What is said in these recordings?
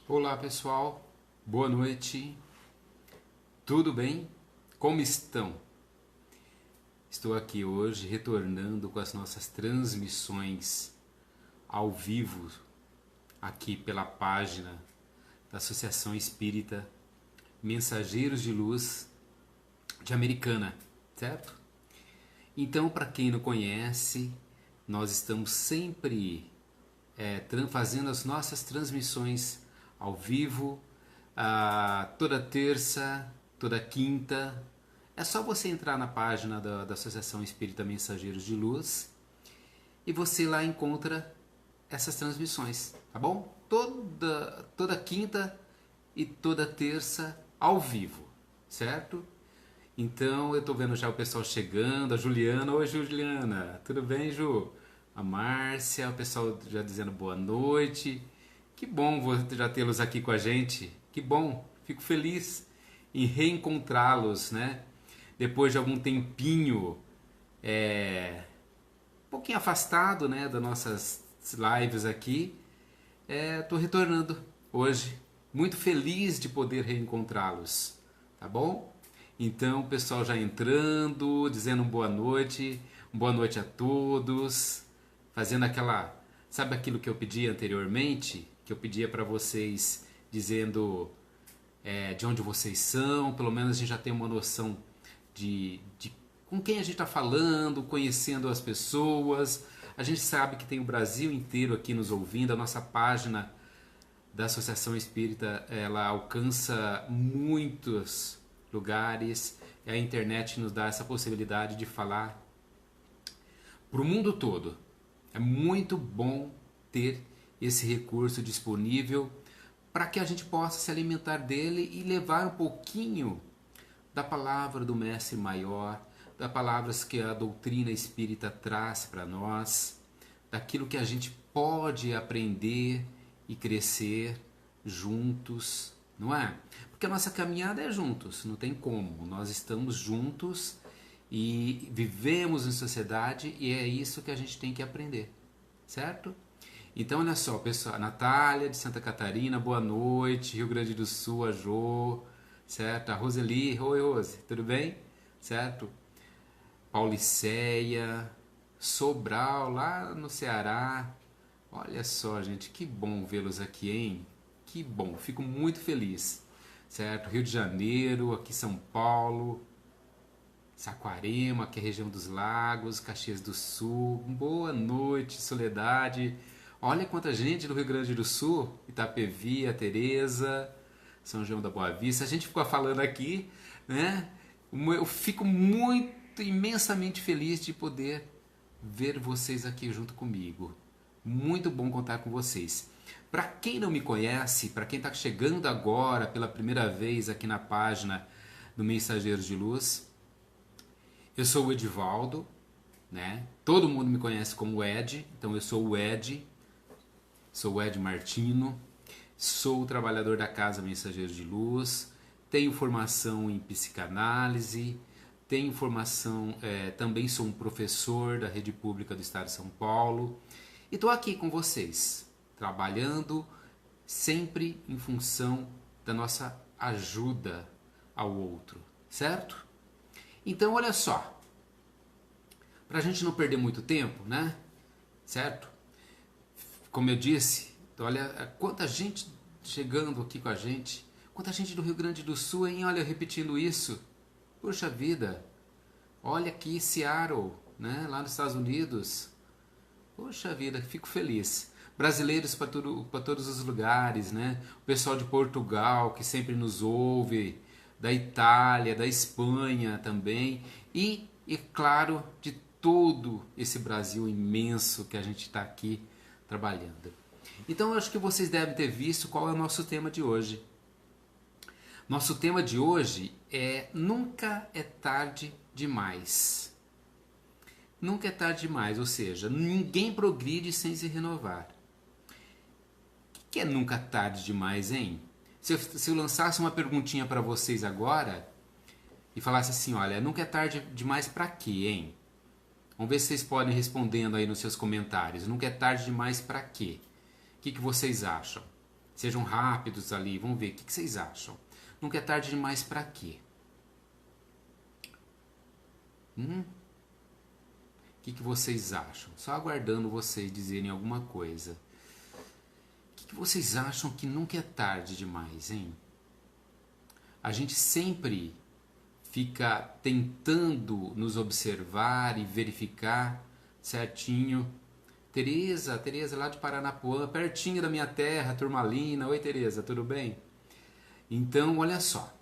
Olá pessoal, boa noite, tudo bem? Como estão? Estou aqui hoje retornando com as nossas transmissões ao vivo, aqui pela página da Associação Espírita Mensageiros de Luz de Americana, certo? Então, para quem não conhece, nós estamos sempre fazendo as nossas transmissões ao vivo, toda terça, toda quinta. É só você entrar na página da Associação Espírita Mensageiros de Luz e você lá encontra essas transmissões, tá bom? Toda quinta e toda terça ao vivo, certo? Então eu tô vendo já o pessoal chegando, a Juliana, oi Juliana, tudo bem, Ju? A Márcia, o pessoal já dizendo boa noite. Que bom já tê-los aqui com a gente. Que bom, fico feliz em reencontrá-los, né? Depois de algum tempinho, um pouquinho afastado, né, das nossas lives aqui, tô retornando hoje. Muito feliz de poder reencontrá-los, tá bom? Então, o pessoal já entrando, dizendo boa noite a todos, fazendo aquela, sabe aquilo que eu pedi anteriormente, que eu pedia para vocês dizendo de onde vocês são, pelo menos a gente já tem uma noção de com quem a gente está falando, conhecendo as pessoas. A gente sabe que tem o Brasil inteiro aqui nos ouvindo, a nossa página da Associação Espírita, ela alcança muitos lugares, e a internet nos dá essa possibilidade de falar para o mundo todo. É muito bom ter esse recurso disponível para que a gente possa se alimentar dele e levar um pouquinho da palavra do Mestre Maior, das palavras que a doutrina espírita traz para nós, daquilo que a gente pode aprender e crescer juntos, não é? Porque a nossa caminhada é juntos, não tem como. Nós estamos juntos e vivemos em sociedade e é isso que a gente tem que aprender, certo? Então, olha só, pessoal, Natália de Santa Catarina, boa noite, Rio Grande do Sul, a Jô, certo? A Roseli, oi Rose, tudo bem? Certo? Pauliceia, Sobral, lá no Ceará. Olha só, gente, que bom vê-los aqui, hein? Que bom, fico muito feliz, certo? Rio de Janeiro, aqui São Paulo, Saquarema, que é a região dos lagos, Caxias do Sul. Boa noite, Soledade. Olha quanta gente do Rio Grande do Sul, Itapevi, a Tereza, São João da Boa Vista. A gente ficou falando aqui, né? Eu fico muito, imensamente feliz de poder ver vocês aqui junto comigo. Muito bom contar com vocês. Para quem não me conhece, para quem está chegando agora pela primeira vez aqui na página do Mensageiros de Luz, eu sou o Edivaldo, né? Todo mundo me conhece como Ed, então eu sou o Ed, sou o Ed Martino, sou o trabalhador da Casa Mensageiros de Luz, tenho formação em psicanálise, tenho formação, também sou um professor da Rede Pública do Estado de São Paulo e estou aqui com vocês, trabalhando sempre em função da nossa ajuda ao outro, certo? Então, olha só, para a gente não perder muito tempo, né? Certo? Como eu disse, olha quanta gente chegando aqui com a gente, quanta gente do Rio Grande do Sul, hein? Olha, repetindo isso. Puxa vida, olha aqui Seattle, né? Lá nos Estados Unidos. Poxa vida, fico feliz. Brasileiros para todos os lugares, né? O pessoal de Portugal que sempre nos ouve, da Itália, da Espanha também e claro, de todo esse Brasil imenso que a gente está aqui trabalhando. Então eu acho que vocês devem ter visto qual é o nosso tema de hoje. Nosso tema de hoje é Nunca é tarde demais. Nunca é tarde demais, ou seja, ninguém progride sem se renovar. O que é nunca tarde demais, hein? Se eu lançasse uma perguntinha para vocês agora e falasse assim, olha, nunca é tarde demais para quê, hein? Vamos ver se vocês podem respondendo aí nos seus comentários. Nunca é tarde demais para quê? O que vocês acham? Sejam rápidos ali, vamos ver, o que vocês acham? Nunca é tarde demais para quê? O que vocês acham? Só aguardando vocês dizerem alguma coisa. O que vocês acham que nunca é tarde demais, hein? A gente sempre fica tentando nos observar e verificar certinho. Tereza lá de Paranapuã, pertinho da minha terra, turmalina. Oi, Tereza, tudo bem? Então, olha só.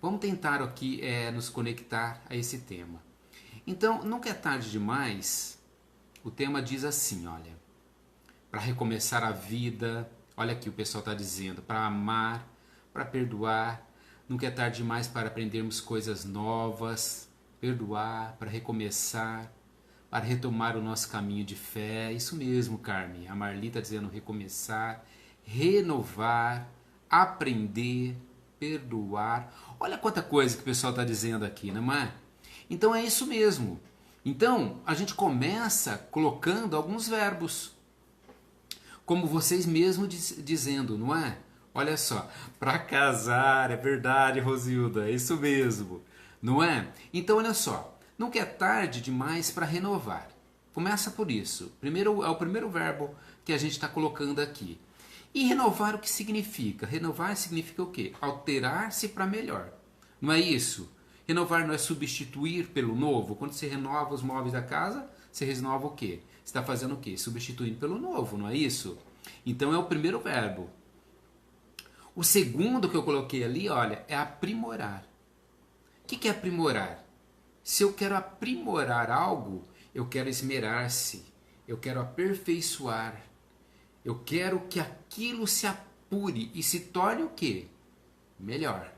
Vamos tentar aqui nos conectar a esse tema. Então, nunca é tarde demais. O tema diz assim, olha. Para recomeçar a vida, olha aqui o pessoal está dizendo, para amar, para perdoar. Nunca é tarde demais para aprendermos coisas novas, perdoar, para recomeçar, para retomar o nosso caminho de fé. Isso mesmo, Carmen. A Marli está dizendo recomeçar, renovar, aprender, perdoar. Olha quanta coisa que o pessoal está dizendo aqui, não é? Então é isso mesmo. Então a gente começa colocando alguns verbos, como vocês mesmos dizendo, não é? Olha só, para casar, é verdade, Rosilda, é isso mesmo, não é? Então olha só, nunca é tarde demais para renovar. Começa por isso. Primeiro, é o primeiro verbo que a gente está colocando aqui. E renovar o que significa? Renovar significa o quê? Alterar-se para melhor. Não é isso? Renovar não é substituir pelo novo. Quando você renova os móveis da casa, você renova o quê? Você está fazendo o quê? Substituindo pelo novo, não é isso? Então é o primeiro verbo. O segundo que eu coloquei ali, olha, é aprimorar. O que é aprimorar? Se eu quero aprimorar algo, eu quero esmerar-se, eu quero aperfeiçoar, eu quero que aquilo se apure e se torne o quê? Melhor,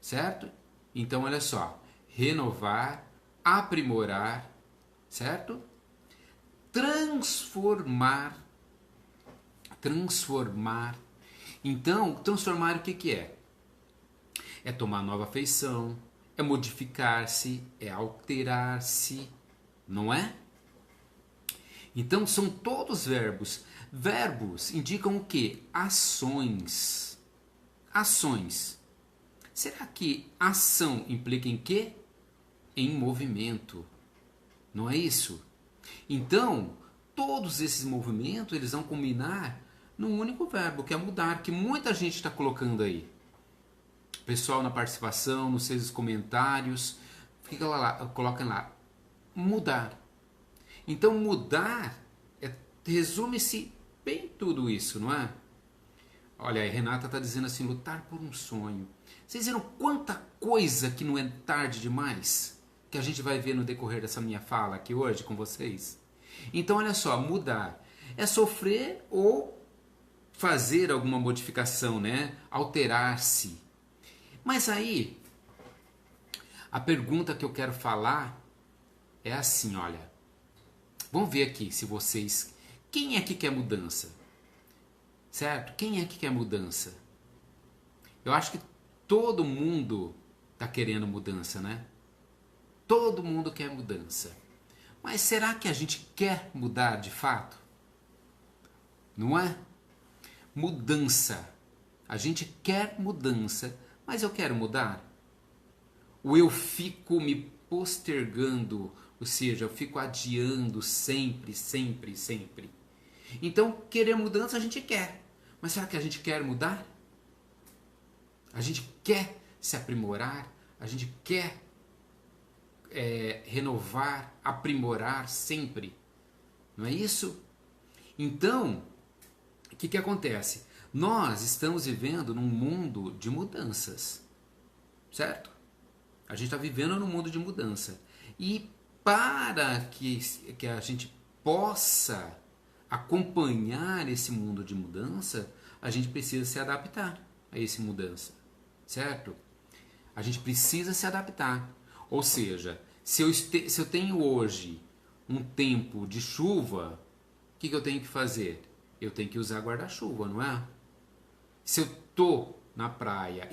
certo? Então, olha só, renovar, aprimorar, certo? Transformar. Então, transformar o que é? É tomar nova feição, é modificar-se, é alterar-se, não é? Então, são todos verbos. Verbos indicam o quê? Ações. Ações. Será que ação implica em quê? Em movimento. Não é isso? Então, todos esses movimentos, eles vão combinar num único verbo, que é mudar, que muita gente está colocando aí. Pessoal na participação, nos seus comentários, fica lá, coloquem lá, mudar. Então, mudar resume-se bem tudo isso, não é? Olha, a Renata está dizendo assim, lutar por um sonho. Vocês viram quanta coisa que não é tarde demais? Que a gente vai ver no decorrer dessa minha fala aqui hoje com vocês. Então, olha só, mudar é sofrer ou fazer alguma modificação, né? Alterar-se. Mas aí, a pergunta que eu quero falar é assim, olha. Vamos ver aqui se vocês... Quem é que quer mudança? Certo? Quem é que quer mudança? Eu acho que todo mundo está querendo mudança, né? Todo mundo quer mudança. Mas será que a gente quer mudar de fato? Não é? Mudança. A gente quer mudança, mas eu quero mudar? Ou eu fico me postergando, ou seja, eu fico adiando sempre. Então, querer mudança a gente quer. Mas será que a gente quer mudar? A gente quer se aprimorar? A gente quer renovar, aprimorar sempre? Não é isso? Então, o que acontece? Nós estamos vivendo num mundo de mudanças, certo? A gente está vivendo num mundo de mudança. E para que a gente possa acompanhar esse mundo de mudança, a gente precisa se adaptar a essa mudança, certo? A gente precisa se adaptar. Ou seja, se eu tenho hoje um tempo de chuva, o que eu tenho que fazer? Eu tenho que usar guarda-chuva, não é? Se eu tô na praia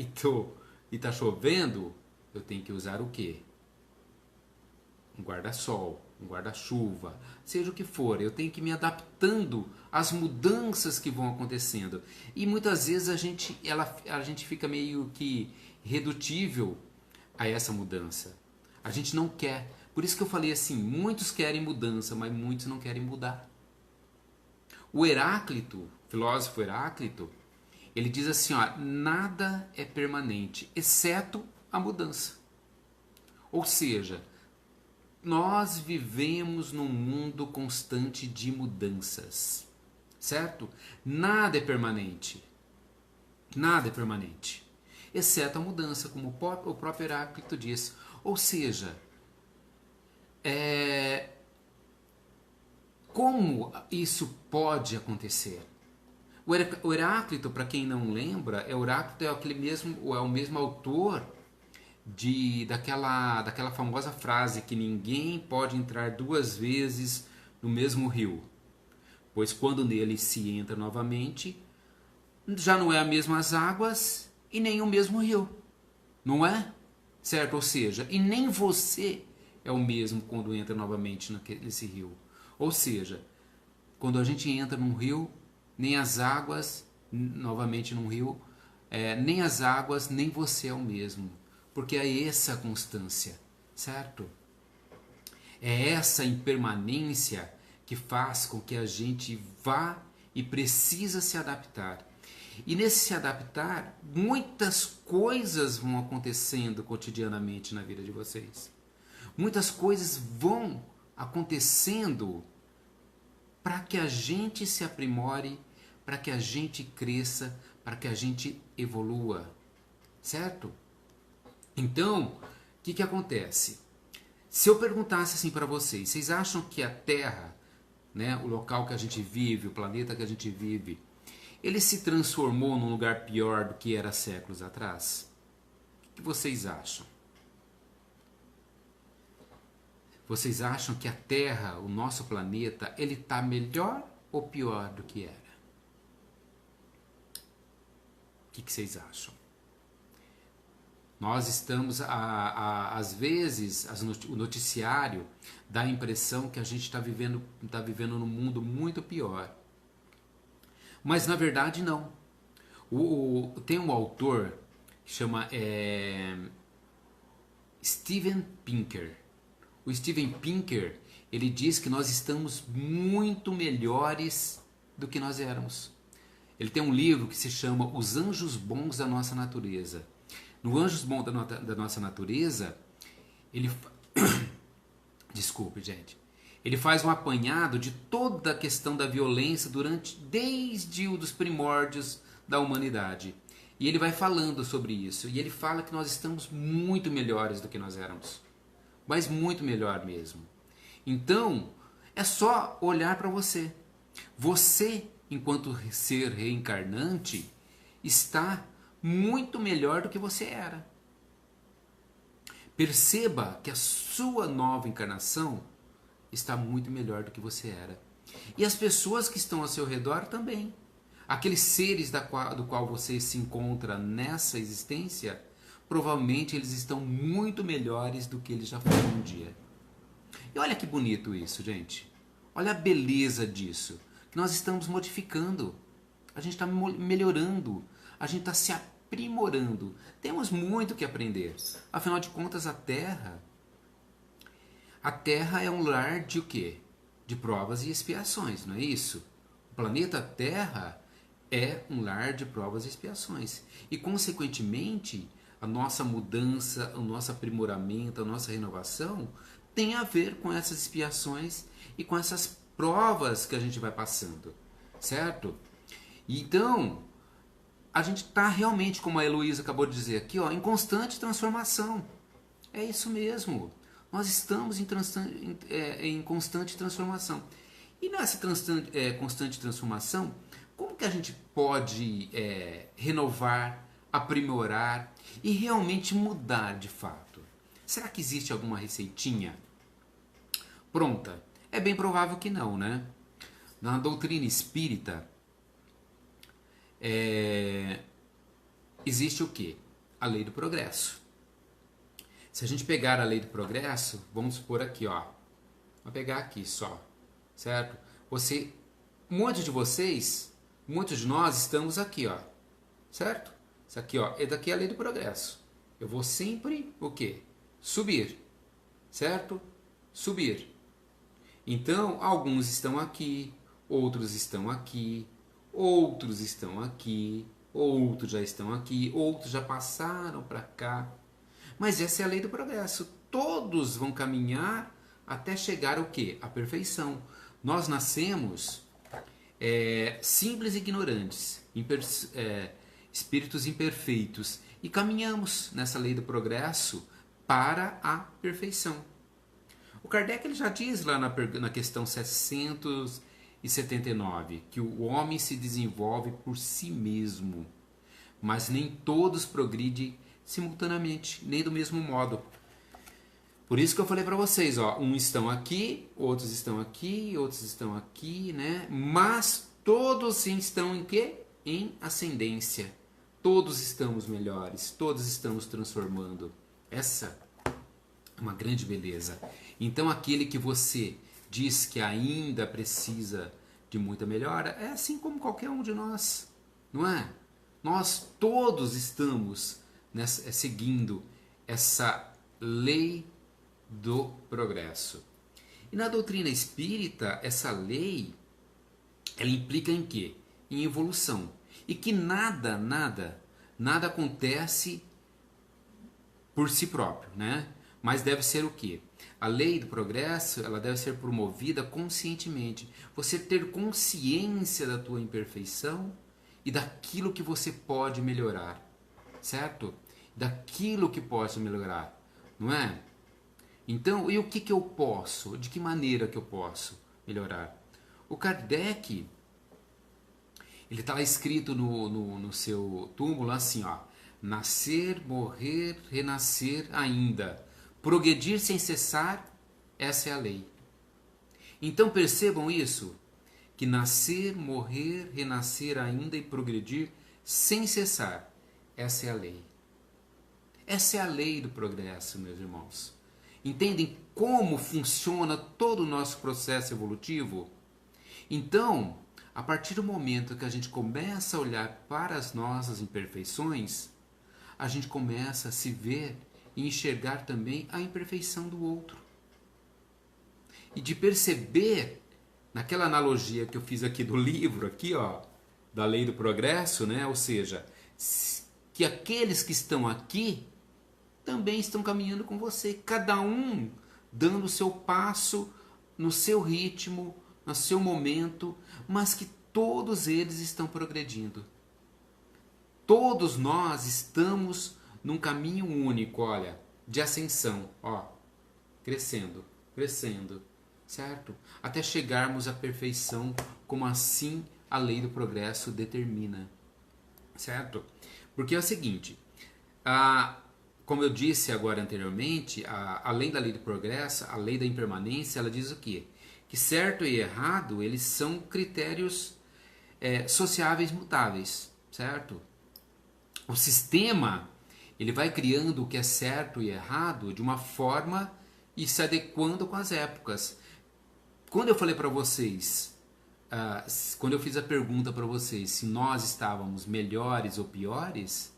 e tá chovendo, eu tenho que usar o quê? Um guarda-sol. um guarda-chuva, seja o que for. Eu tenho que ir me adaptando às mudanças que vão acontecendo. E muitas vezes a gente fica meio que redutível a essa mudança. A gente não quer. Por isso que eu falei assim, muitos querem mudança, mas muitos não querem mudar. O Heráclito, filósofo Heráclito, ele diz assim, ó, nada é permanente, exceto a mudança. Ou seja, nós vivemos num mundo constante de mudanças, certo? Nada é permanente. Nada é permanente, exceto a mudança, como o próprio Heráclito diz. Ou seja, como isso pode acontecer? O Heráclito, para quem não lembra, Heráclito é o mesmo autor daquela famosa frase que ninguém pode entrar duas vezes no mesmo rio, pois quando nele se entra novamente, já não é as mesmas águas e nem o mesmo rio, não é? Certo? Ou seja, e nem você é o mesmo quando entra novamente nesse rio. Ou seja, quando a gente entra num rio, nem as águas, novamente num rio, nem as águas, nem você é o mesmo. Porque é essa constância, certo? É essa impermanência que faz com que a gente vá e precisa se adaptar. E nesse se adaptar, muitas coisas vão acontecendo cotidianamente na vida de vocês. Muitas coisas vão acontecendo para que a gente se aprimore, para que a gente cresça, para que a gente evolua, certo? Então, o que acontece? Se eu perguntasse assim para vocês acham que a Terra, né, o local que a gente vive, o planeta que a gente vive, ele se transformou num lugar pior do que era séculos atrás? O que vocês acham? Vocês acham que a Terra, o nosso planeta, ele está melhor ou pior do que era? O que vocês acham? Nós estamos, às vezes, o noticiário dá a impressão que a gente está vivendo num mundo muito pior. Mas, na verdade, não. Tem um autor que chama Steven Pinker. O Steven Pinker, ele diz que nós estamos muito melhores do que nós éramos. Ele tem um livro que se chama Os Anjos Bons da Nossa Natureza. No Anjos Bons da Nossa Natureza, ele... Desculpe, gente. Ele faz um apanhado de toda a questão da violência desde os primórdios da humanidade. E ele vai falando sobre isso. E ele fala que nós estamos muito melhores do que nós éramos. Mas muito melhor mesmo. Então, é só olhar para você. Você, enquanto ser reencarnante, está muito melhor do que você era. Perceba que a sua nova encarnação está muito melhor do que você era. E as pessoas que estão ao seu redor também. Aqueles seres do qual você se encontra nessa existência, provavelmente eles estão muito melhores do que eles já foram um dia. E olha que bonito isso, gente. Olha a beleza disso. Que nós estamos modificando. A gente está melhorando. A gente está se aprimorando. Temos muito que aprender. Afinal de contas, a Terra é um lar de o quê? De provas e expiações, não é isso? O planeta Terra é um lar de provas e expiações. E, consequentemente, a nossa mudança, o nosso aprimoramento, a nossa renovação tem a ver com essas expiações e com essas provas que a gente vai passando, certo? Então, a gente está realmente, como a Heloísa acabou de dizer aqui, ó, em constante transformação. É isso mesmo. Nós estamos em constante transformação. E nessa constante transformação, como que a gente pode renovar, aprimorar e realmente mudar de fato? Será que existe alguma receitinha pronta? É bem provável que não, né? Na doutrina espírita, existe o quê? A lei do progresso. Se a gente pegar a lei do progresso, vamos supor aqui, ó, Vou pegar aqui só, certo? Você, muitos de vocês, muitos de nós estamos aqui, ó, certo? Isso aqui, ó, é daqui a lei do progresso. Eu vou sempre, o quê? Subir, certo? Subir. Então, alguns estão aqui, outros estão aqui, outros estão aqui, outros já estão aqui, outros já passaram para cá. Mas essa é a lei do progresso. Todos vão caminhar até chegar ao quê? À perfeição. Nós nascemos simples e ignorantes, espíritos imperfeitos, e caminhamos nessa lei do progresso para a perfeição. O Kardec ele já diz lá na questão 679 que o homem se desenvolve por si mesmo, mas nem todos progridem simultaneamente, nem do mesmo modo. Por isso que eu falei para vocês, ó, uns estão aqui, outros estão aqui, né? Mas todos estão em quê? Em ascendência. Todos estamos melhores, todos estamos transformando. Essa é uma grande beleza. Então aquele que você diz que ainda precisa de muita melhora, é assim como qualquer um de nós, não é? Nós todos estamos seguindo essa lei do progresso. E na doutrina espírita, essa lei, ela implica em quê? Em evolução. E que nada acontece por si próprio, né? Mas deve ser o quê? A lei do progresso, ela deve ser promovida conscientemente. Você ter consciência da tua imperfeição e daquilo que você pode melhorar, certo? Daquilo que posso melhorar, não é? Então, e o que eu posso? De que maneira que eu posso melhorar? O Kardec, ele está lá escrito no seu túmulo assim, ó: nascer, morrer, renascer ainda, progredir sem cessar, essa é a lei. Então percebam isso, que nascer, morrer, renascer ainda e progredir sem cessar, essa é a lei. Essa é a lei do progresso, meus irmãos. Entendem como funciona todo o nosso processo evolutivo? Então, a partir do momento que a gente começa a olhar para as nossas imperfeições, a gente começa a se ver e enxergar também a imperfeição do outro. E de perceber, naquela analogia que eu fiz aqui do livro, aqui, ó, da lei do progresso, né? Ou seja, que aqueles que estão aqui também estão caminhando com você, cada um dando o seu passo no seu ritmo, no seu momento, mas que todos eles estão progredindo. Todos nós estamos num caminho único, olha, de ascensão, ó, crescendo, crescendo, certo? Até chegarmos à perfeição, como assim a lei do progresso determina, certo? Porque é o seguinte, como eu disse agora anteriormente, além da lei do progresso, a lei da impermanência, ela diz o quê? Que certo e errado, eles são critérios sociáveis mutáveis, certo? O sistema, ele vai criando o que é certo e errado de uma forma e se adequando com as épocas. Quando eu falei para vocês, quando eu fiz a pergunta para vocês se nós estávamos melhores ou piores,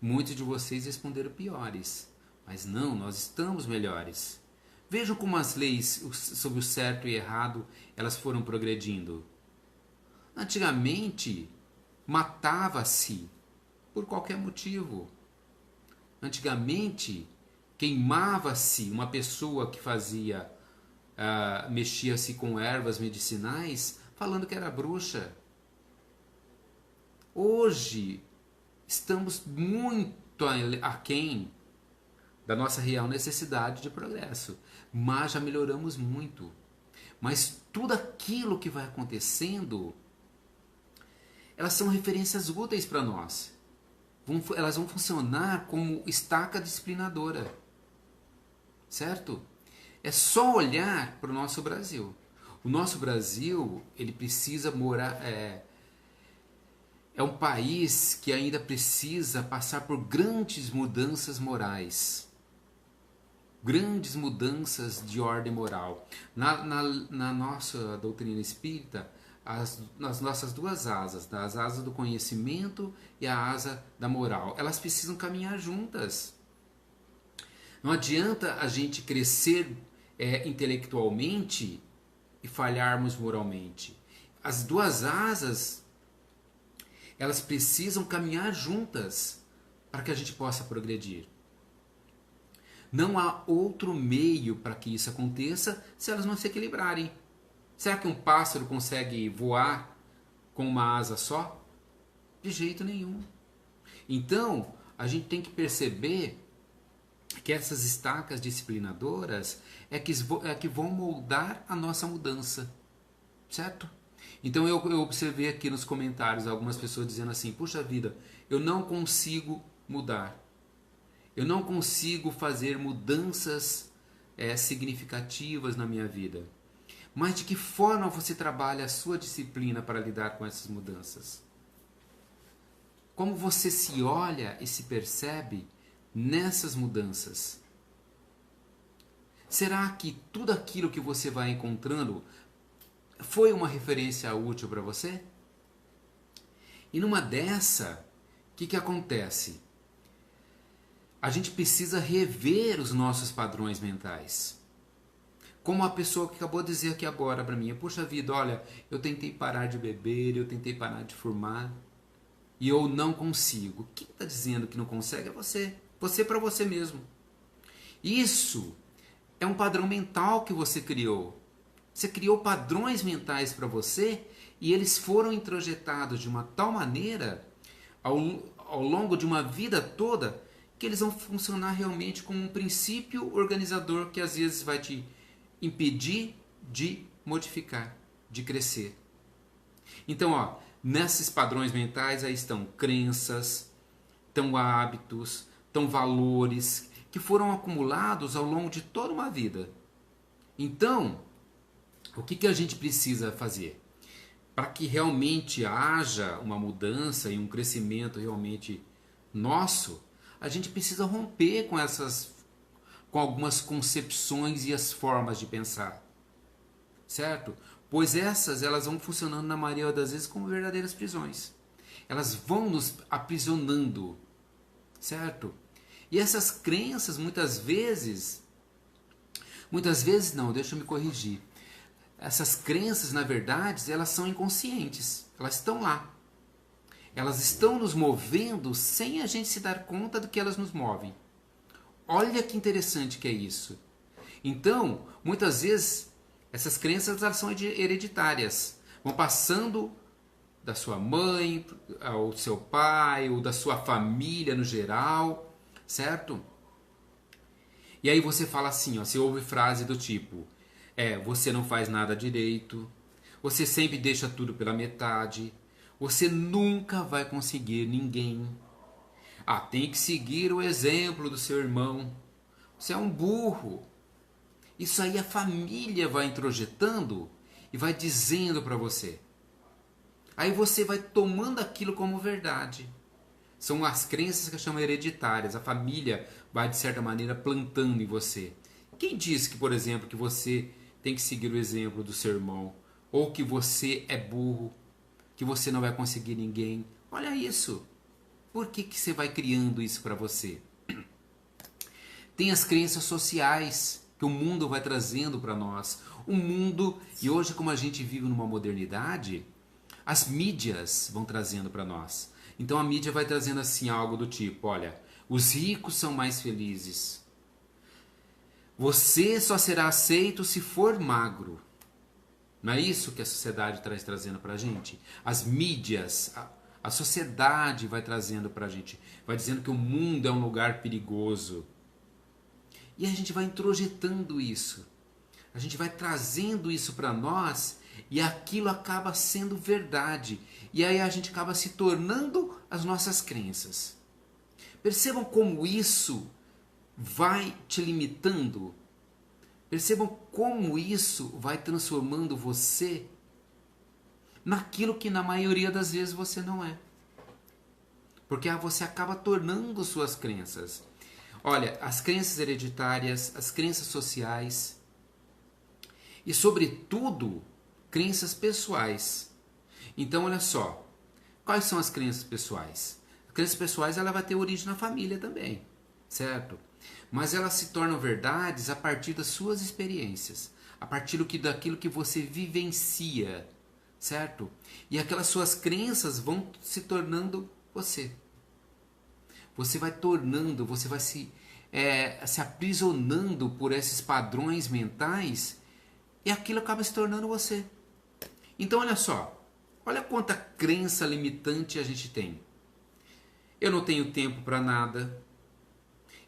muitos de vocês responderam piores. Mas não, nós estamos melhores. Vejam como as leis sobre o certo e errado, elas foram progredindo. Antigamente, matava-se por qualquer motivo. Antigamente, queimava-se uma pessoa que mexia-se com ervas medicinais, falando que era bruxa. Hoje, estamos muito aquém da nossa real necessidade de progresso, mas já melhoramos muito. Mas tudo aquilo que vai acontecendo, elas são referências úteis para nós. Elas vão funcionar como estaca disciplinadora, certo? É só olhar para o nosso Brasil. O nosso Brasil, ele precisa morar... É um país que ainda precisa passar por grandes mudanças morais. grandes mudanças de ordem moral. Na nossa doutrina espírita, nas nossas duas asas, as asas do conhecimento e a asa da moral, elas precisam caminhar juntas. Não adianta a gente crescer intelectualmente e falharmos moralmente. As duas asas, elas precisam caminhar juntas para que a gente possa progredir. Não há outro meio para que isso aconteça se elas não se equilibrarem. Será que um pássaro consegue voar com uma asa só? De jeito nenhum. Então, a gente tem que perceber que essas estacas disciplinadoras é que vão moldar a nossa mudança, certo? Então eu observei aqui nos comentários algumas pessoas dizendo assim: puxa vida, eu não consigo mudar, eu não consigo fazer mudanças significativas na minha vida. Mas de que forma você trabalha a sua disciplina para lidar com essas mudanças? Como você se olha e se percebe nessas mudanças? Será que tudo aquilo que você vai encontrando foi uma referência útil para você? E numa dessa, o que acontece? A gente precisa rever os nossos padrões mentais. Como a pessoa que acabou de dizer aqui agora para mim: puxa vida, olha, eu tentei parar de beber, eu tentei parar de fumar e eu não consigo. Quem está dizendo que não consegue é você. Você para você mesmo. Isso é um padrão mental que você criou. Você criou padrões mentais para você e eles foram introjetados de uma tal maneira ao longo de uma vida toda que eles vão funcionar realmente como um princípio organizador que às vezes vai te impedir de modificar, de crescer. Então, nesses padrões mentais aí estão crenças, estão hábitos, estão valores que foram acumulados ao longo de toda uma vida. Então, o que a gente precisa fazer? Para que realmente haja uma mudança e um crescimento realmente nosso, a gente precisa romper com algumas concepções e as formas de pensar, certo? Pois elas vão funcionando na maioria das vezes como verdadeiras prisões. Elas vão nos aprisionando, certo? E essas crenças muitas vezes não, deixa eu me corrigir. Essas crenças, na verdade, elas são inconscientes, elas estão lá. Elas estão nos movendo sem a gente se dar conta do que elas nos movem. Olha que interessante que é isso. Então, muitas vezes, essas crenças elas são hereditárias. Vão passando da sua mãe, ao seu pai, ou da sua família no geral, certo? E aí você fala assim, você ouve frase do tipo: você não faz nada direito, você sempre deixa tudo pela metade, você nunca vai conseguir ninguém. Tem que seguir o exemplo do seu irmão. Você é um burro. Isso aí a família vai introjetando e vai dizendo para você. Aí você vai tomando aquilo como verdade. São as crenças que chamam hereditárias. A família vai, de certa maneira, plantando em você. Quem disse que, por exemplo, que você tem que seguir o exemplo do seu irmão? Ou que você é burro, que você não vai conseguir ninguém? Olha isso. Por que você vai criando isso para você? Tem as crenças sociais que o mundo vai trazendo para nós. O mundo, e hoje como a gente vive numa modernidade, as mídias vão trazendo para nós. Então a mídia vai trazendo assim algo do tipo: olha, os ricos são mais felizes. Você só será aceito se for magro. Não é isso que a sociedade está trazendo para a gente? As mídias, a sociedade vai trazendo para a gente. Vai dizendo que o mundo é um lugar perigoso. E a gente vai introjetando isso. A gente vai trazendo isso para nós e aquilo acaba sendo verdade. E aí a gente acaba se tornando as nossas crenças. Percebam como isso vai te limitando. Percebam como isso vai transformando você naquilo que na maioria das vezes você não é. Porque você acaba tornando suas crenças. Olha, as crenças hereditárias, as crenças sociais e, sobretudo, crenças pessoais. Então, olha só, quais são as crenças pessoais? As crenças pessoais ela vai ter origem na família também, certo? Mas elas se tornam verdades a partir das suas experiências, a partir daquilo que você vivencia, certo? E aquelas suas crenças vão se tornando você. Você vai tornando, você vai se aprisionando por esses padrões mentais e aquilo acaba se tornando você. Então olha só, olha quanta crença limitante a gente tem. Eu não tenho tempo para nada,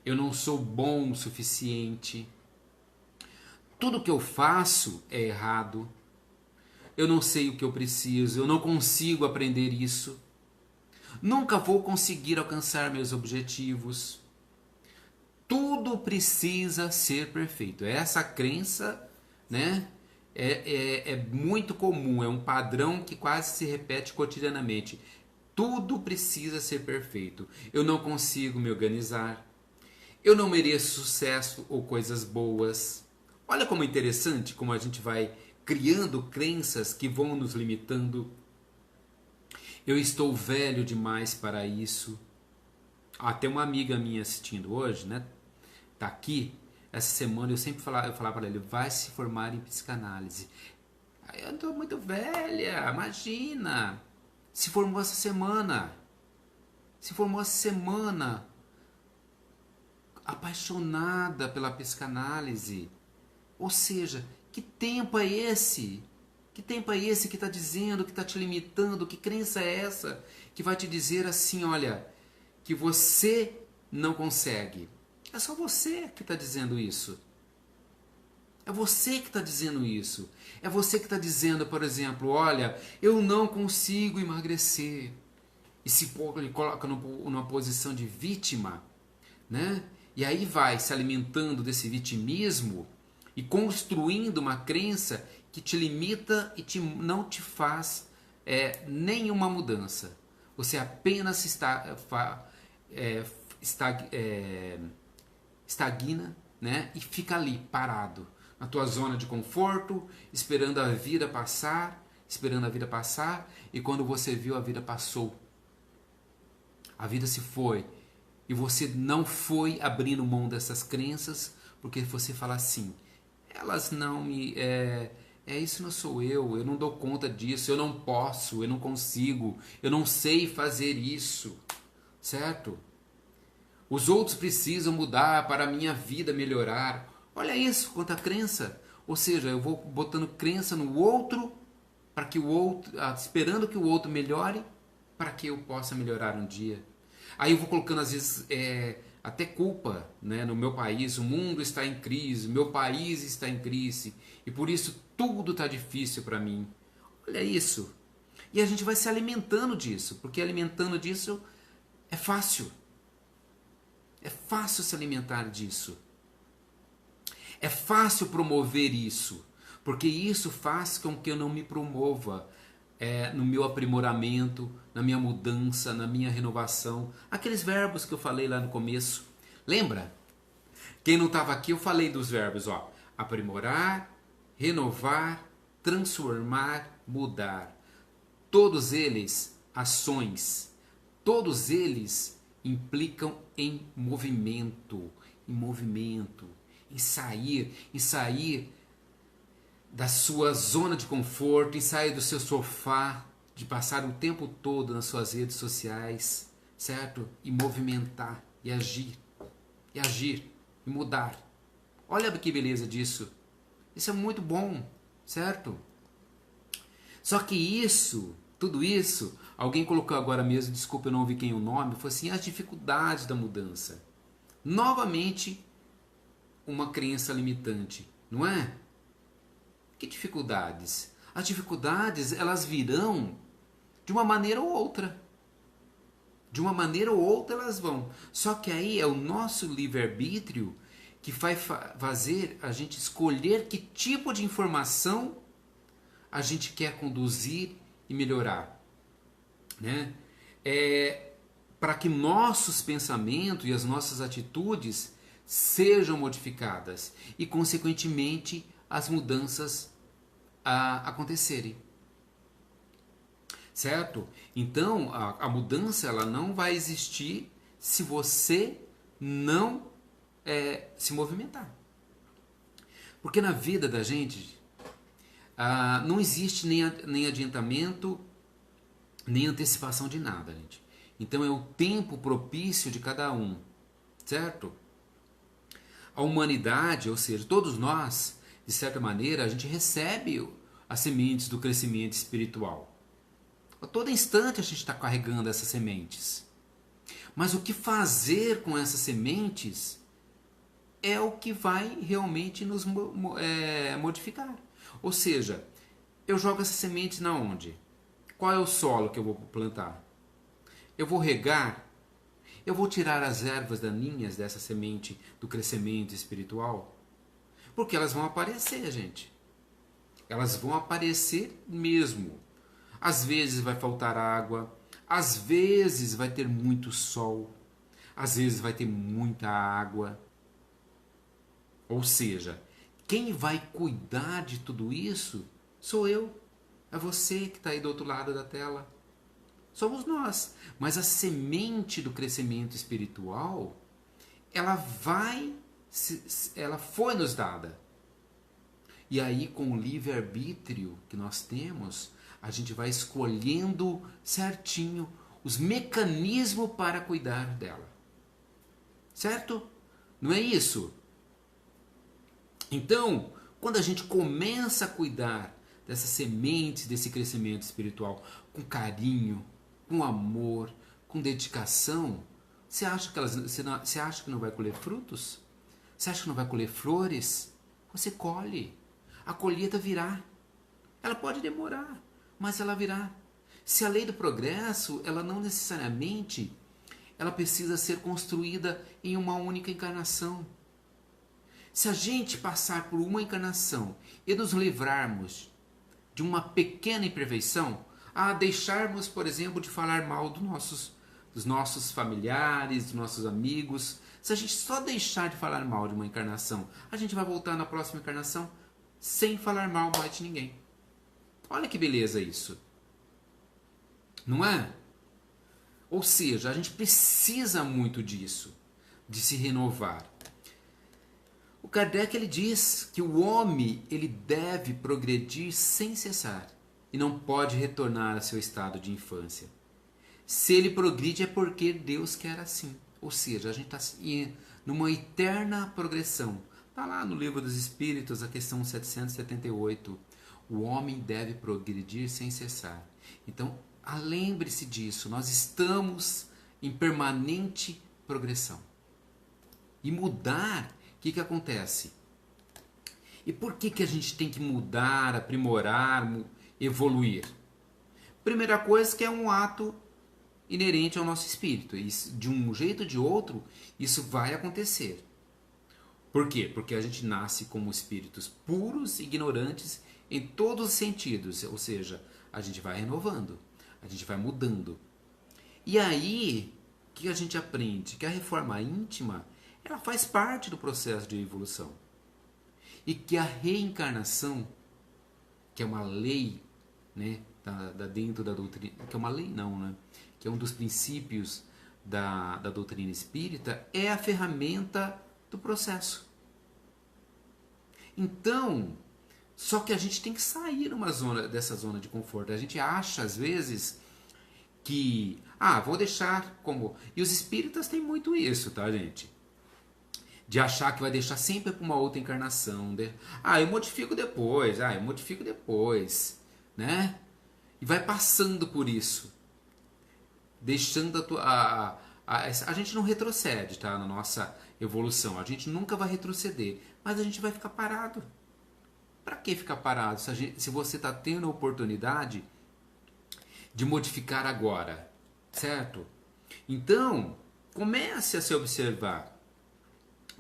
eu não sou bom o suficiente, tudo que eu faço é errado, eu não sei o que eu preciso, eu não consigo aprender isso, nunca vou conseguir alcançar meus objetivos. Tudo precisa ser perfeito. Essa crença, né, é muito comum, é um padrão que quase se repete cotidianamente. Tudo precisa ser perfeito. Eu não consigo me organizar. Eu não mereço sucesso ou coisas boas. Olha como é interessante como a gente vai criando crenças que vão nos limitando. Eu estou velho demais para isso. Tem uma amiga minha assistindo hoje, né? Tá aqui. Essa semana eu falava para ele, vai se formar em psicanálise. Eu tô muito velha, imagina. Se formou essa semana. Se formou essa semana. Apaixonada pela psicanálise. Ou seja, que tempo é esse? Que tempo é esse que está dizendo, que está te limitando? Que crença é essa que vai te dizer assim, olha, que você não consegue? É só você que está dizendo isso. É você que está dizendo isso. É você que está dizendo, por exemplo, olha, eu não consigo emagrecer. E se coloca numa posição de vítima, né? E aí vai se alimentando desse vitimismo e construindo uma crença que te limita e não te faz nenhuma mudança. Você apenas estagna, né? E fica ali parado na tua zona de conforto, esperando a vida passar, e quando você viu, a vida passou. A vida se foi. E você não foi abrindo mão dessas crenças, porque você fala assim, elas não me... isso não sou eu não dou conta disso, eu não posso, eu não consigo, eu não sei fazer isso, certo? Os outros precisam mudar para a minha vida melhorar. Olha isso, quanta crença. Ou seja, eu vou botando crença no outro, para que o outro, esperando que o outro melhore, para que eu possa melhorar um dia. Aí eu vou colocando às vezes até culpa, né, no meu país. O mundo está em crise, meu país está em crise e por isso tudo está difícil para mim. Olha isso. E a gente vai se alimentando disso, porque alimentando disso é fácil. É fácil se alimentar disso. É fácil promover isso, porque isso faz com que eu não me promova no meu aprimoramento, na minha mudança, na minha renovação. Aqueles verbos que eu falei lá no começo. Lembra? Quem não estava aqui, eu falei dos verbos. Aprimorar, renovar, transformar, mudar. Todos eles ações. Todos eles implicam em movimento. Em sair da sua zona de conforto, em sair do seu sofá, de passar o tempo todo nas suas redes sociais, certo? E movimentar, e agir, e mudar. Olha que beleza disso. Isso é muito bom, certo? Só que tudo isso, alguém colocou agora mesmo, desculpa, eu não ouvi quem é o nome, foi assim, as dificuldades da mudança. Novamente, uma crença limitante, não é? Que dificuldades? As dificuldades, elas virão de uma maneira ou outra. De uma maneira ou outra elas vão. Só que aí é o nosso livre-arbítrio que vai fazer a gente escolher que tipo de informação a gente quer conduzir e melhorar. Né? para que nossos pensamentos e as nossas atitudes sejam modificadas e, consequentemente, as mudanças acontecerem. Certo? Então, a mudança ela não vai existir se você não se movimentar. Porque na vida da gente não existe nem adiantamento, nem antecipação de nada, gente. Então é o tempo propício de cada um, certo? A humanidade, ou seja, todos nós, de certa maneira, a gente recebe as sementes do crescimento espiritual. A todo instante a gente está carregando essas sementes. Mas o que fazer com essas sementes é o que vai realmente nos modificar. Ou seja, eu jogo essas sementes na onde? Qual é o solo que eu vou plantar? Eu vou regar? Eu vou tirar as ervas daninhas dessa semente do crescimento espiritual? Porque elas vão aparecer, gente. Elas vão aparecer mesmo. Às vezes vai faltar água, às vezes vai ter muito sol, às vezes vai ter muita água. Ou seja, quem vai cuidar de tudo isso sou eu. É você que está aí do outro lado da tela. Somos nós. Mas a semente do crescimento espiritual, ela foi nos dada. E aí, com o livre-arbítrio que nós temos, a gente vai escolhendo certinho os mecanismos para cuidar dela. Certo? Não é isso? Então, quando a gente começa a cuidar dessas sementes, desse crescimento espiritual, com carinho, com amor, com dedicação, você acha que não vai colher frutos? Você acha que não vai colher flores? Você colhe. A colheita virá. Ela pode demorar, mas ela virá. Se a lei do progresso, ela não necessariamente ela precisa ser construída em uma única encarnação. Se a gente passar por uma encarnação e nos livrarmos de uma pequena imperfeição, a deixarmos, por exemplo, de falar mal dos nossos familiares, dos nossos amigos, se a gente só deixar de falar mal de uma encarnação, a gente vai voltar na próxima encarnação sem falar mal mais de ninguém. Olha que beleza isso. Não é? Ou seja, a gente precisa muito disso, de se renovar. O Kardec ele diz que o homem ele deve progredir sem cessar e não pode retornar a seu estado de infância. Se ele progride é porque Deus quer assim. Ou seja, a gente está numa eterna progressão. Está lá no Livro dos Espíritos, a questão 778. O homem deve progredir sem cessar. Então, lembre-se disso. Nós estamos em permanente progressão. E mudar, o que acontece? E por que a gente tem que mudar, aprimorar, evoluir? Primeira coisa que é um ato inerente ao nosso espírito. Isso, de um jeito ou de outro, isso vai acontecer. Por quê? Porque a gente nasce como espíritos puros, ignorantes em todos os sentidos. Ou seja, a gente vai renovando, a gente vai mudando. E aí, o que a gente aprende? Que a reforma íntima ela faz parte do processo de evolução. E que a reencarnação, que é uma lei, né, dentro da doutrina, que é uma lei não, né, que é um dos princípios da doutrina espírita, é a ferramenta do processo. Então, só que a gente tem que sair dessa zona de conforto. A gente acha, às vezes, que, vou deixar como... E os espíritas têm muito isso, tá, gente? De achar que vai deixar sempre para uma outra encarnação. Eu modifico depois, né? E vai passando por isso. Deixando a gente não retrocede, tá? Na nossa evolução. A gente nunca vai retroceder, mas a gente vai ficar parado. Para que ficar parado se você está tendo a oportunidade de modificar agora, certo? Então, comece a se observar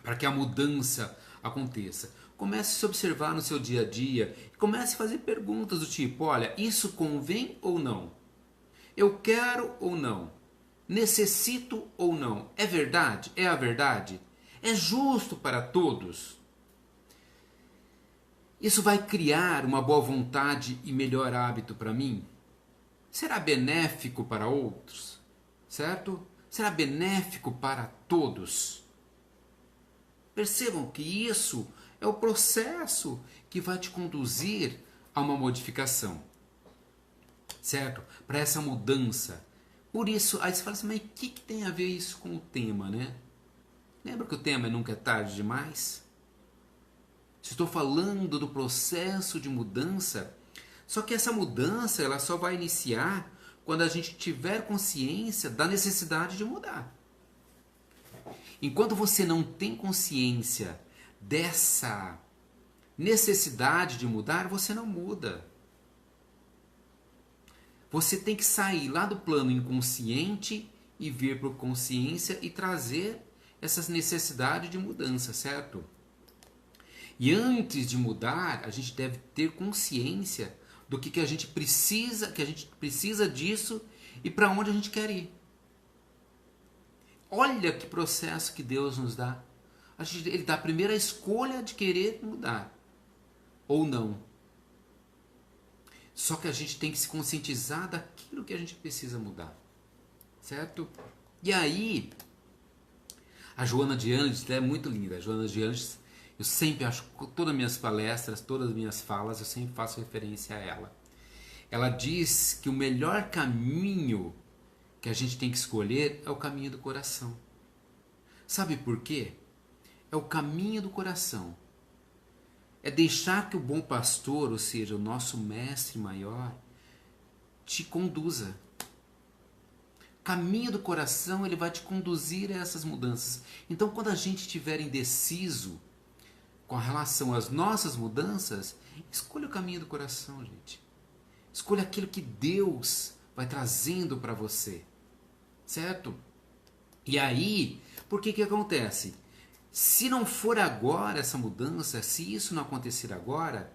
para que a mudança aconteça. Comece a se observar no seu dia a dia. Comece a fazer perguntas do tipo, olha, isso convém ou não? Eu quero ou não? Necessito ou não? É verdade? É a verdade? É justo para todos? Isso vai criar uma boa vontade e melhor hábito para mim? Será benéfico para outros? Certo? Será benéfico para todos? Percebam que isso é o processo que vai te conduzir a uma modificação, certo? Para essa mudança. Por isso, aí você fala assim, mas o que tem a ver isso com o tema, né? Lembra que o tema é Nunca é Tarde Demais? Estou falando do processo de mudança, só que essa mudança ela só vai iniciar quando a gente tiver consciência da necessidade de mudar. Enquanto você não tem consciência dessa necessidade de mudar, você não muda. Você tem que sair lá do plano inconsciente e vir para a consciência e trazer essas necessidades de mudança, certo? E antes de mudar, a gente deve ter consciência do que a gente precisa disso e para onde a gente quer ir. Olha que processo que Deus nos dá. Ele dá a primeira escolha de querer mudar ou não. Só que a gente tem que se conscientizar daquilo que a gente precisa mudar, certo? E aí, a Joana de Ângeles é muito linda. A Joana de Ângeles, eu sempre acho, todas as minhas palestras, todas as minhas falas, eu sempre faço referência a ela. Ela diz que o melhor caminho que a gente tem que escolher é o caminho do coração. Sabe por quê? É o caminho do coração. É deixar que o bom pastor, ou seja, o nosso mestre maior, te conduza. O caminho do coração, ele vai te conduzir a essas mudanças. Então, quando a gente estiver indeciso com relação às nossas mudanças, escolha o caminho do coração, gente. Escolha aquilo que Deus vai trazendo para você. Certo? E aí, por que acontece? Se não for agora essa mudança, se isso não acontecer agora,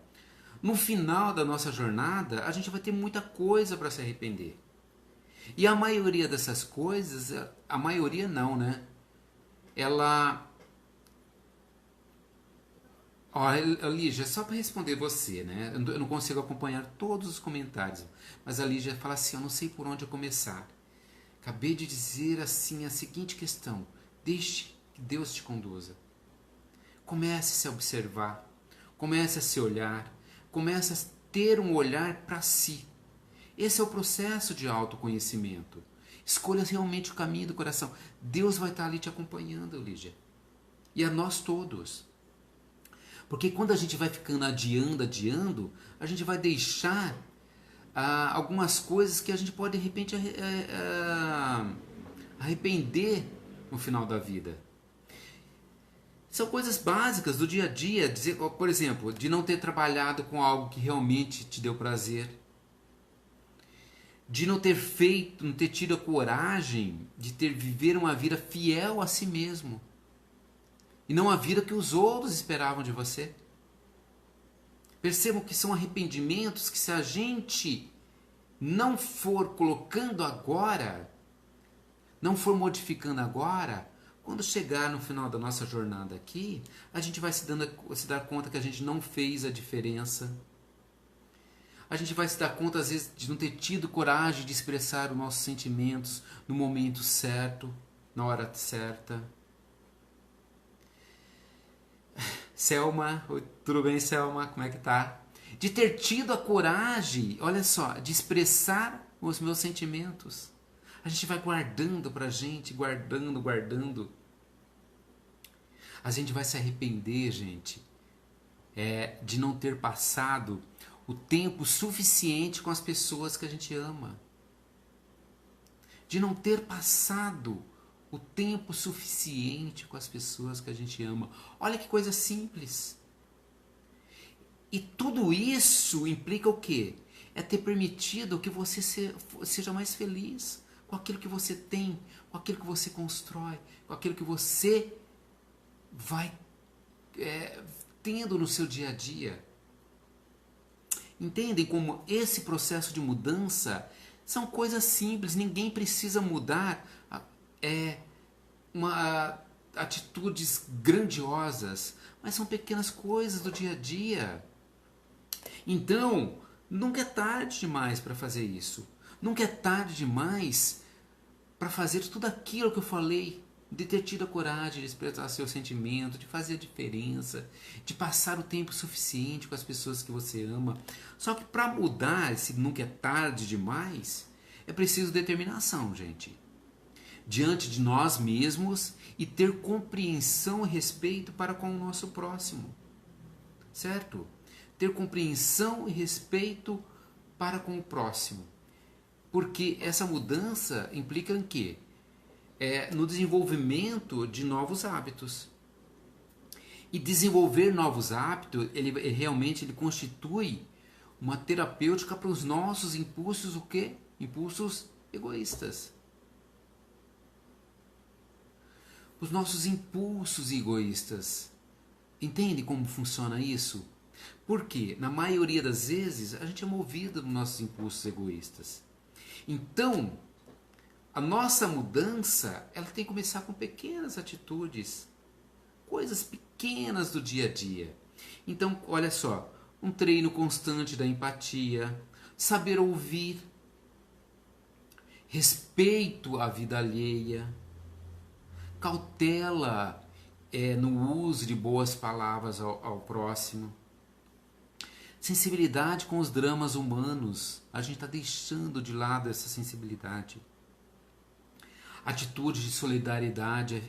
no final da nossa jornada, a gente vai ter muita coisa para se arrepender. E a maioria dessas coisas, a maioria não, né? Ela... Ó, Lígia, só para responder você, né? Eu não consigo acompanhar todos os comentários, mas a Lígia fala assim, eu não sei por onde eu começar. Acabei de dizer assim a seguinte questão, deixe que Deus te conduza. Comece a se observar, comece a se olhar, comece a ter um olhar para si. Esse é o processo de autoconhecimento. Escolha realmente o caminho do coração. Deus vai estar ali te acompanhando, Lígia. E a nós todos. Porque quando a gente vai ficando adiando, a gente vai deixar algumas coisas que a gente pode de repente arrepender no final da vida. São coisas básicas do dia a dia, por exemplo, de não ter trabalhado com algo que realmente te deu prazer, de não ter feito, não ter tido a coragem de viver uma vida fiel a si mesmo e não a vida que os outros esperavam de você. Percebam que são arrependimentos que, se a gente não for colocando agora, não for modificando agora, quando chegar no final da nossa jornada aqui, a gente vai se dar conta que a gente não fez a diferença. A gente vai se dar conta, às vezes, de não ter tido coragem de expressar os nossos sentimentos no momento certo, na hora certa. Selma, tudo bem, Selma? Como é que tá? De ter tido a coragem, olha só, de expressar os meus sentimentos. A gente vai guardando pra gente, guardando. A gente vai se arrepender, gente, de não ter passado o tempo suficiente com as pessoas que a gente ama. De não ter passado o tempo suficiente com as pessoas que a gente ama. Olha que coisa simples. E tudo isso implica o quê? É ter permitido que você seja mais feliz com aquilo que você tem, com aquilo que você constrói, com aquilo que você vai tendo no seu dia a dia. Entendem como esse processo de mudança são coisas simples, ninguém precisa mudar é atitudes grandiosas, mas são pequenas coisas do dia a dia. Então, nunca é tarde demais para fazer isso. Nunca é tarde demais para fazer tudo aquilo que eu falei, de ter tido a coragem de expressar seu sentimento, de fazer a diferença, de passar o tempo suficiente com as pessoas que você ama. Só que para mudar, se nunca é tarde demais, é preciso determinação, gente. Diante de nós mesmos e ter compreensão e respeito para com o nosso próximo. Certo? Ter compreensão e respeito para com o próximo. Porque essa mudança implica em quê? No desenvolvimento de novos hábitos. E desenvolver novos hábitos, ele realmente constitui uma terapêutica para os nossos impulsos, o quê? Impulsos egoístas. Os nossos impulsos egoístas. Entende como funciona isso? Porque, na maioria das vezes, a gente é movido por nossos impulsos egoístas. Então, a nossa mudança, ela tem que começar com pequenas atitudes, coisas pequenas do dia a dia. Então, olha só, um treino constante da empatia, saber ouvir, respeito à vida alheia, cautela no uso de boas palavras ao próximo, sensibilidade com os dramas humanos. A gente está deixando de lado essa sensibilidade. Atitude de solidariedade,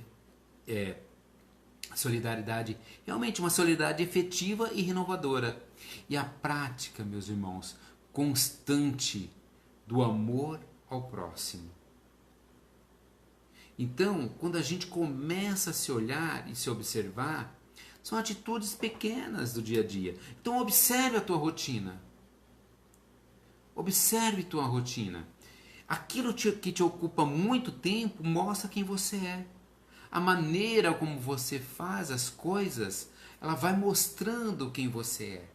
realmente uma solidariedade efetiva e renovadora. E a prática, meus irmãos, constante do amor ao próximo. Então, quando a gente começa a se olhar e se observar, são atitudes pequenas do dia a dia. Então, observe a tua rotina. Observe tua rotina. Aquilo que te ocupa muito tempo mostra quem você é. A maneira como você faz as coisas, ela vai mostrando quem você é.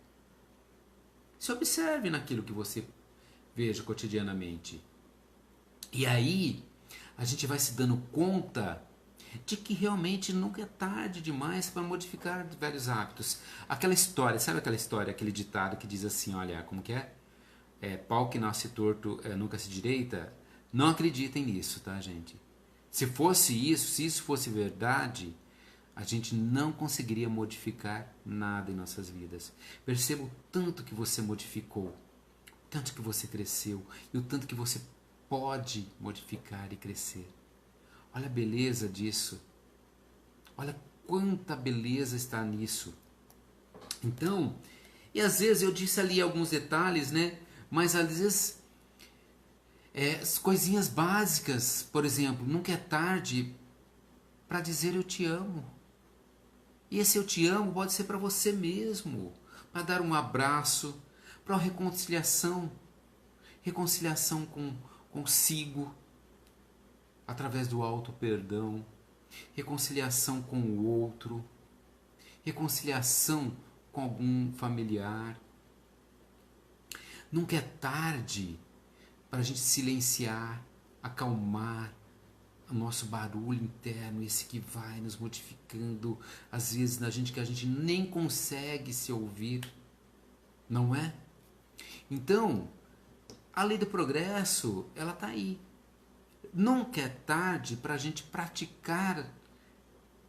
Se observe naquilo que você veja cotidianamente. E aí, a gente vai se dando conta de que realmente nunca é tarde demais para modificar velhos hábitos. Aquela história, sabe aquela história, aquele ditado que diz assim, olha, como que é? Pau que nasce torto nunca se direita. Não acreditem nisso, tá, gente? Se isso fosse verdade, a gente não conseguiria modificar nada em nossas vidas. Perceba o tanto que você modificou, tanto que você cresceu e o tanto que você pode modificar e crescer. Olha a beleza disso. Olha quanta beleza está nisso. Então, e às vezes eu disse ali alguns detalhes, né? Mas às vezes coisinhas básicas, por exemplo, nunca é tarde para dizer eu te amo. E esse eu te amo pode ser para você mesmo, para dar um abraço, para uma reconciliação consigo, através do auto-perdão, reconciliação com o outro, reconciliação com algum familiar. Nunca é tarde para a gente silenciar, acalmar o nosso barulho interno, esse que vai nos modificando, às vezes na gente que a gente nem consegue se ouvir, não é? Então, a lei do progresso, ela está aí. Nunca é tarde para a gente praticar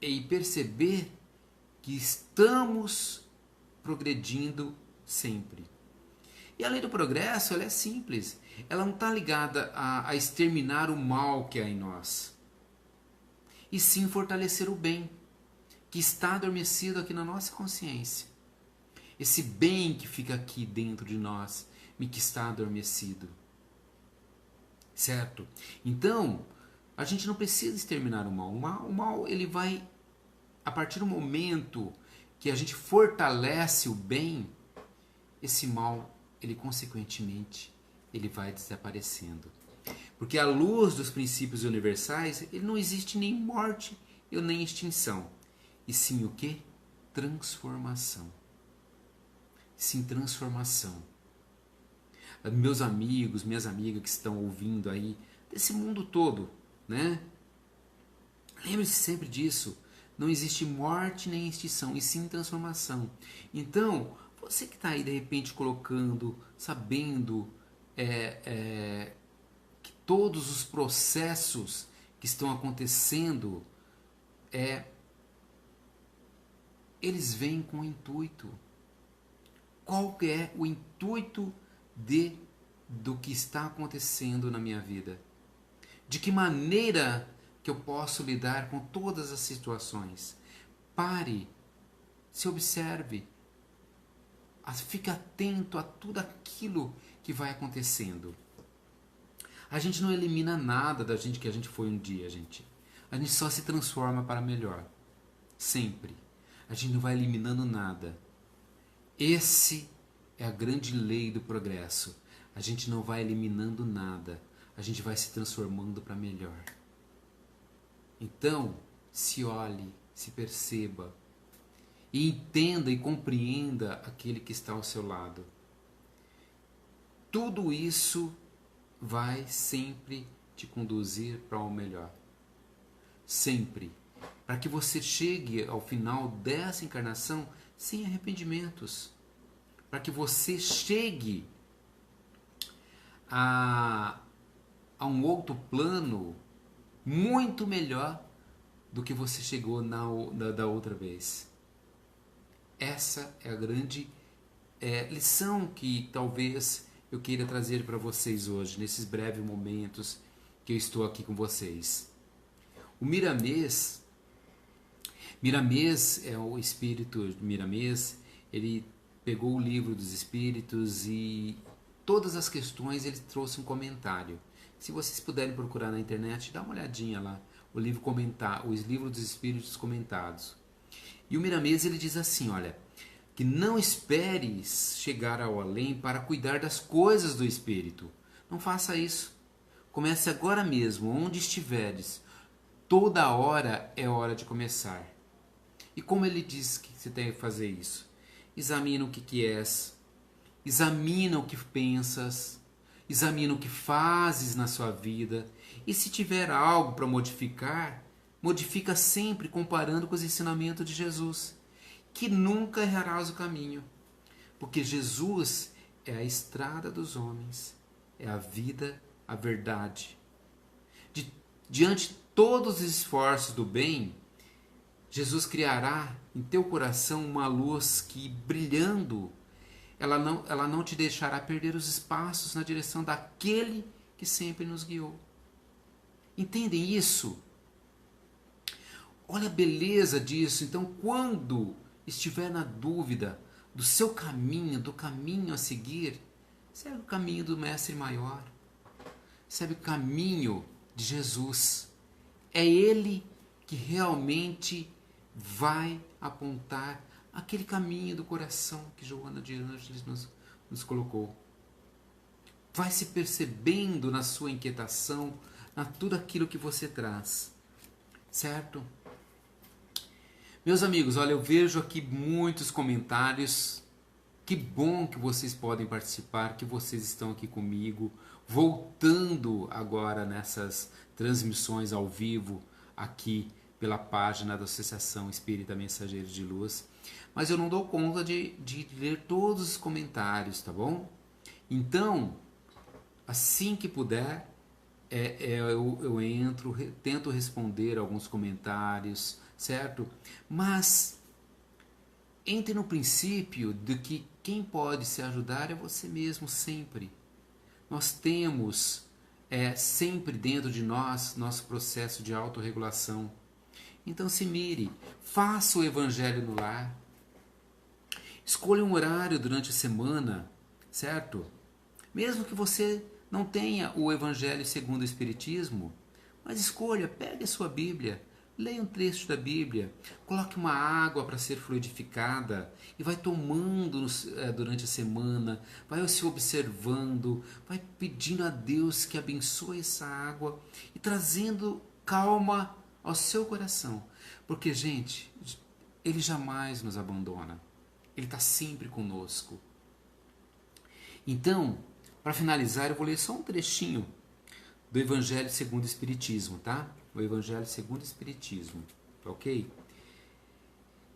e perceber que estamos progredindo sempre. E a lei do progresso, ela é simples. Ela não está ligada a exterminar o mal que há em nós, e sim fortalecer o bem que está adormecido aqui na nossa consciência. Esse bem que fica aqui dentro de nós e que está adormecido. Certo? Então, a gente não precisa exterminar o mal. O mal ele vai, a partir do momento que a gente fortalece o bem, esse mal, ele consequentemente, ele vai desaparecendo. Porque à luz dos princípios universais, ele não existe nem morte e nem extinção. E sim o quê? Transformação. Sim, transformação. Meus amigos, minhas amigas que estão ouvindo aí, desse mundo todo, né? Lembre-se sempre disso. Não existe morte nem extinção, e sim transformação. Então, você que está aí de repente colocando, sabendo que todos os processos que estão acontecendo, eles vêm com um intuito. Qual que é o intuito do que está acontecendo na minha vida? De que maneira que eu posso lidar com todas as situações? Pare, se observe, fique atento a tudo aquilo que vai acontecendo. A gente não elimina nada da gente que a gente foi um dia, gente. A gente só se transforma para melhor. Sempre. A gente não vai eliminando nada. Esse é a grande lei do progresso. A gente não vai eliminando nada. A gente vai se transformando para melhor. Então, se olhe, se perceba e entenda e compreenda aquele que está ao seu lado. Tudo isso vai sempre te conduzir para o melhor. Sempre. Para que você chegue ao final dessa encarnação sem arrependimentos. Para que você chegue a um outro plano muito melhor do que você chegou da outra vez. Essa é a grande lição que talvez eu queira trazer para vocês hoje, nesses breves momentos que eu estou aqui com vocês. O Miramês é o espírito de Miramês, ele pegou o livro dos espíritos e todas as questões ele trouxe um comentário. Se vocês puderem procurar na internet, dá uma olhadinha lá, os livros dos espíritos comentados. E o Miramês ele diz assim, olha, que não esperes chegar ao além para cuidar das coisas do espírito. Não faça isso. Comece agora mesmo, onde estiveres. Toda hora é hora de começar. E como ele diz que você tem que fazer isso? Examina o que és, examina o que pensas, examina o que fazes na sua vida. E se tiver algo para modificar, modifica sempre comparando com os ensinamentos de Jesus, que nunca errarás o caminho. Porque Jesus é a estrada dos homens, é a vida, a verdade. Diante de todos os esforços do bem, Jesus criará em teu coração uma luz que, brilhando, ela não te deixará perder os espaços na direção daquele que sempre nos guiou. Entendem isso? Olha a beleza disso. Então, quando estiver na dúvida do seu caminho, do caminho a seguir, segue o caminho do Mestre Maior. Segue o caminho de Jesus. É Ele que realmente vai apontar aquele caminho do coração que Joana de Ângeles nos colocou. Vai se percebendo na sua inquietação, na tudo aquilo que você traz. Certo? Meus amigos, olha, eu vejo aqui muitos comentários. Que bom que vocês podem participar, que vocês estão aqui comigo, voltando agora nessas transmissões ao vivo aqui pela página da Associação Espírita Mensageiros de Luz. Mas eu não dou conta de ler todos os comentários, tá bom? Então, assim que puder, eu entro, tento responder alguns comentários, certo? Mas entre no princípio de que quem pode se ajudar é você mesmo sempre. Nós temos sempre dentro de nós nosso processo de autorregulação. Então se mire, faça o Evangelho no lar. Escolha um horário durante a semana, certo? Mesmo que você não tenha o Evangelho segundo o Espiritismo, mas escolha, pegue a sua Bíblia, leia um trecho da Bíblia, coloque uma água para ser fluidificada e vai tomando durante a semana, vai se observando, vai pedindo a Deus que abençoe essa água e trazendo calma ao seu coração. Porque, gente, Ele jamais nos abandona. Ele está sempre conosco. Então, para finalizar, eu vou ler só um trechinho do Evangelho segundo o Espiritismo, tá? o Evangelho segundo o Espiritismo, ok?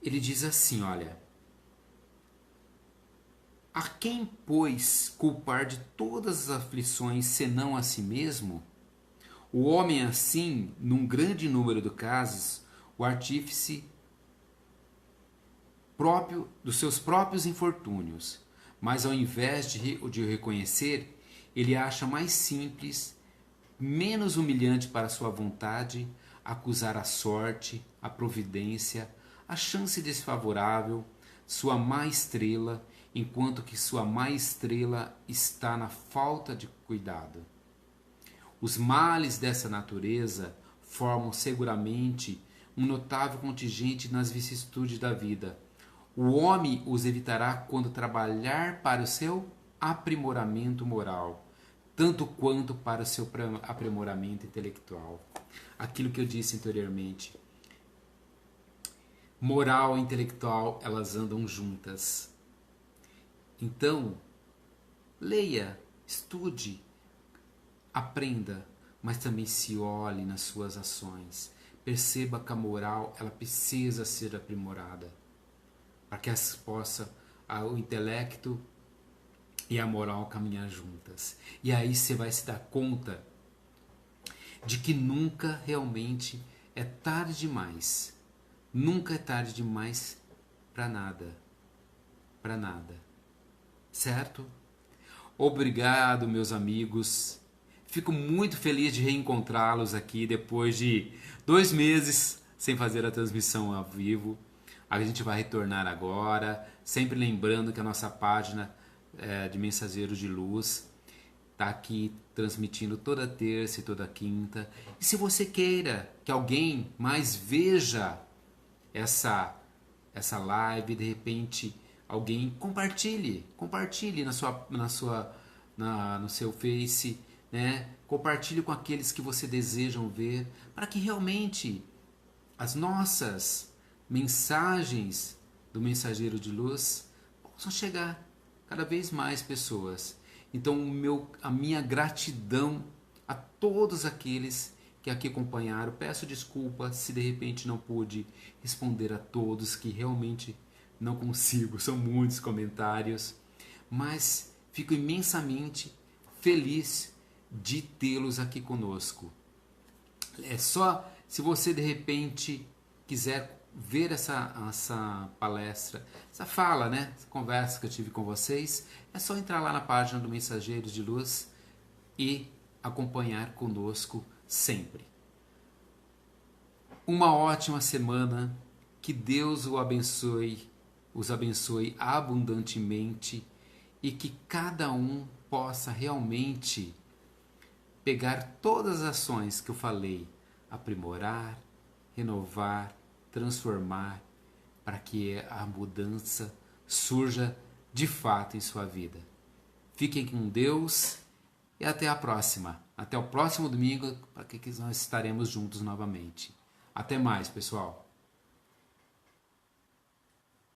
Ele diz assim, olha: a quem, pois, culpar de todas as aflições, senão a si mesmo? O homem, assim, num grande número de casos, o artífice próprio dos seus próprios infortúnios, mas ao invés de o reconhecer, ele acha mais simples, menos humilhante para sua vontade, acusar a sorte, a providência, a chance desfavorável, sua má estrela, enquanto que sua má estrela está na falta de cuidado. Os males dessa natureza formam seguramente um notável contingente nas vicissitudes da vida. O homem os evitará quando trabalhar para o seu aprimoramento moral, tanto quanto para o seu aprimoramento intelectual. Aquilo que eu disse anteriormente. Moral e intelectual, elas andam juntas. Então, leia, estude, aprenda, mas também se olhe nas suas ações. Perceba que a moral, ela precisa ser aprimorada, para que o intelecto e a moral caminhar juntas. E aí você vai se dar conta de que nunca realmente é tarde demais. Nunca é tarde demais para nada. Para nada. Certo? Obrigado, meus amigos. Fico muito feliz de reencontrá-los aqui depois de 2 meses sem fazer a transmissão ao vivo. A gente vai retornar agora, sempre lembrando que a nossa página de Mensageiros de Luz está aqui transmitindo toda terça e toda quinta. E se você queira que alguém mais veja essa live, de repente alguém compartilhe no seu Face, né? Compartilhe com aqueles que você desejam ver, para que realmente as nossas mensagens do Mensageiro de Luz possam chegar cada vez mais pessoas. Então a minha gratidão a todos aqueles que aqui acompanharam. Peço desculpa se de repente não pude responder a todos, que realmente não consigo, são muitos comentários, mas fico imensamente feliz de tê-los aqui conosco. É só, se você de repente quiser ver essa palestra, essa fala, né, essa conversa que eu tive com vocês, é só entrar lá na página do Mensageiros de Luz e acompanhar conosco sempre. Uma ótima semana, que Deus os abençoe abundantemente e que cada um possa realmente pegar todas as ações que eu falei, aprimorar, renovar, transformar, para que a mudança surja de fato em sua vida. Fiquem com Deus e até a próxima. Até o próximo domingo, para que nós estaremos juntos novamente. Até mais, pessoal.